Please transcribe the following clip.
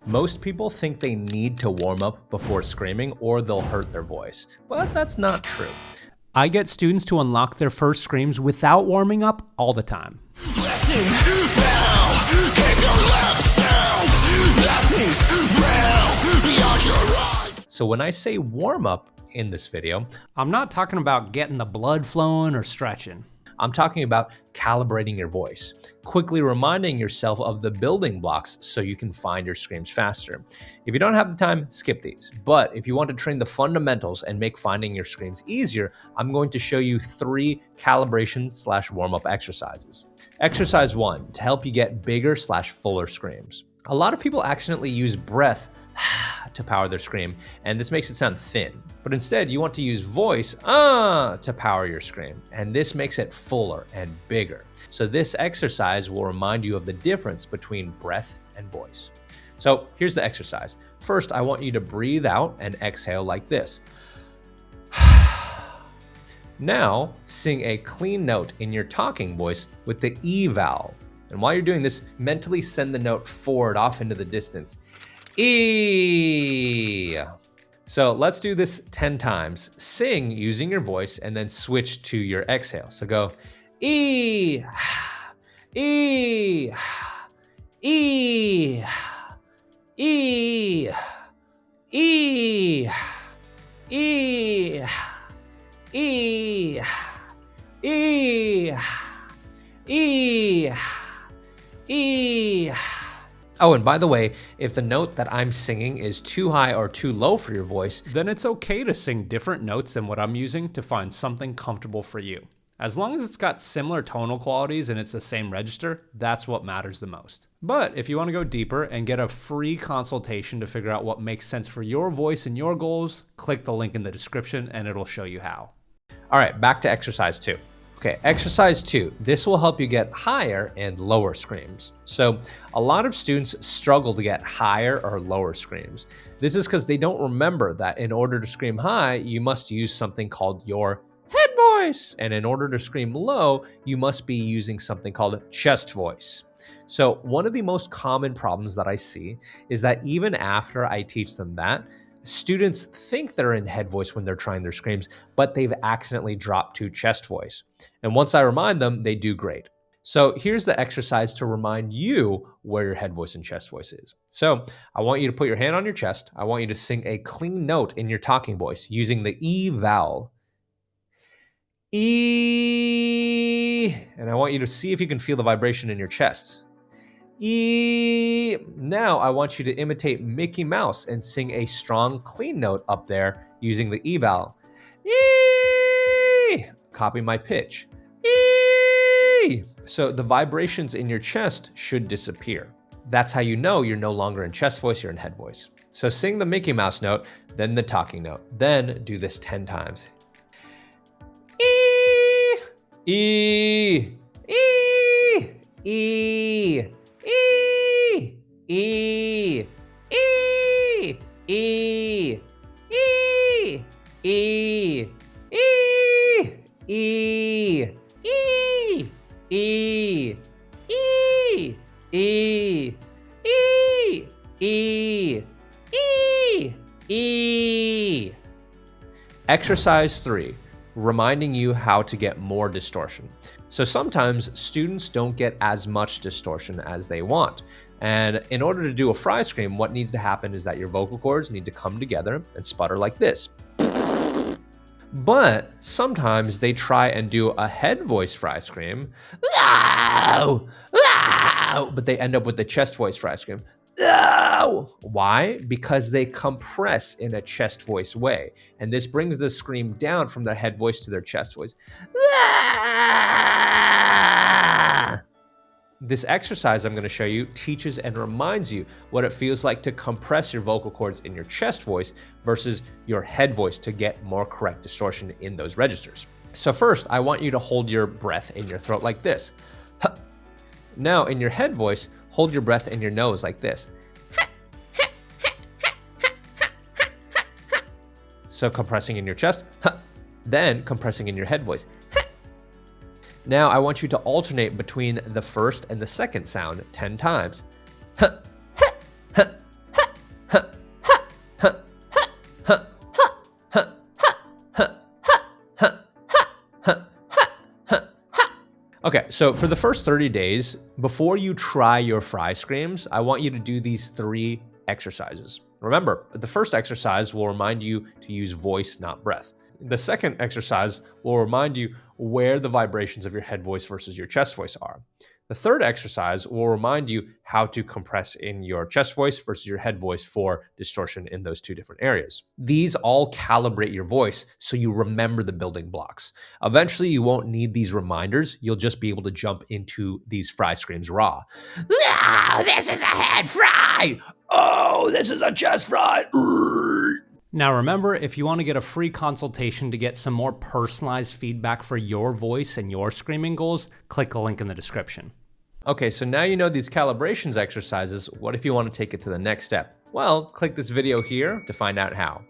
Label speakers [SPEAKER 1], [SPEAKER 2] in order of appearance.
[SPEAKER 1] Most people think they need to warm up before screaming or they'll hurt their voice, but that's not true.
[SPEAKER 2] I get students to unlock their first screams without warming up all the time.
[SPEAKER 1] So when I say warm up in this video,
[SPEAKER 2] I'm not talking about getting the blood flowing or stretching.
[SPEAKER 1] I'm talking about calibrating your voice, quickly reminding yourself of the building blocks so you can find your screams faster. If you don't have the time, skip these. But if you want to train the fundamentals and make finding your screams easier, I'm going to show you 3 calibration / warm-up exercises. Exercise 1, to help you get bigger / fuller screams. A lot of people accidentally use breath to power their scream, and this makes it sound thin. But instead, you want to use voice to power your scream, and this makes it fuller and bigger. So this exercise will remind you of the difference between breath and voice. So here's the exercise. First, I want you to breathe out and exhale like this. Now, sing a clean note in your talking voice with the E vowel. And while you're doing this, mentally send the note forward off into the distance. E. So let's do this 10 times. Sing using your voice and then switch to your exhale. So go E, E, E, E, E, E, E, E, E, E. Oh, and by the way, if the note that I'm singing is too high or too low for your voice,
[SPEAKER 2] then it's okay to sing different notes than what I'm using to find something comfortable for you. As long as it's got similar tonal qualities and it's the same register, that's what matters the most. But if you want to go deeper and get a free consultation to figure out what makes sense for your voice and your goals, click the link in the description and it'll show you how.
[SPEAKER 1] All right, back to exercise 2. Okay, exercise 2. This will help you get higher and lower screams. So a lot of students struggle to get higher or lower screams. This is because they don't remember that in order to scream high, you must use something called your head voice. And in order to scream low, you must be using something called chest voice. So one of the most common problems that I see is that even after I teach them that, students think they're in head voice when they're trying their screams, but they've accidentally dropped to chest voice. And once I remind them, they do great. So here's the exercise to remind you where your head voice and chest voice is. So I want you to put your hand on your chest. I want you to sing a clean note in your talking voice using the E vowel. E. And I want you to see if you can feel the vibration in your chest. E. Now I want you to imitate Mickey Mouse and sing a strong clean note up there using the E vowel. E. Copy my pitch. E. So the vibrations in your chest should disappear. That's how you know you're no longer in chest voice, you're in head voice. So sing the Mickey Mouse note, then the talking note. Then do this 10 times. E. E. E. E. E, E, E, E, E, E, E, E, E, E, E, E, E, E. Exercise 3, reminding you how to get more distortion. So sometimes students don't get as much distortion as they want. And in order to do a fry scream, what needs to happen is that your vocal cords need to come together and sputter like this. But sometimes they try and do a head voice fry scream, but they end up with the chest voice fry scream. Why? Because they compress in a chest voice way. And this brings the scream down from their head voice to their chest voice. This exercise I'm going to show you teaches and reminds you what it feels like to compress your vocal cords in your chest voice versus your head voice to get more correct distortion in those registers. So first, I want you to hold your breath in your throat like this. Now, in your head voice, hold your breath in your nose like this. So compressing in your chest, then compressing in your head voice. Now I want you to alternate between the first and the second sound 10 times. Okay, so for the first 30 days, before you try your fry screams, I want you to do these 3 exercises. Remember, the first exercise will remind you to use voice, not breath. The second exercise will remind you where the vibrations of your head voice versus your chest voice are. The third exercise will remind you how to compress in your chest voice versus your head voice for distortion in those 2 different areas. These all calibrate your voice so you remember the building blocks. Eventually, you won't need these reminders. You'll just be able to jump into these fry screams raw. Ah, this is a head fry. Oh, this is a chest fry.
[SPEAKER 2] Now remember, if you want to get a free consultation to get some more personalized feedback for your voice and your screaming goals, click the link in the description.
[SPEAKER 1] Okay, so now you know these calibrations exercises. What if you want to take it to the next step? Well, click this video here to find out how.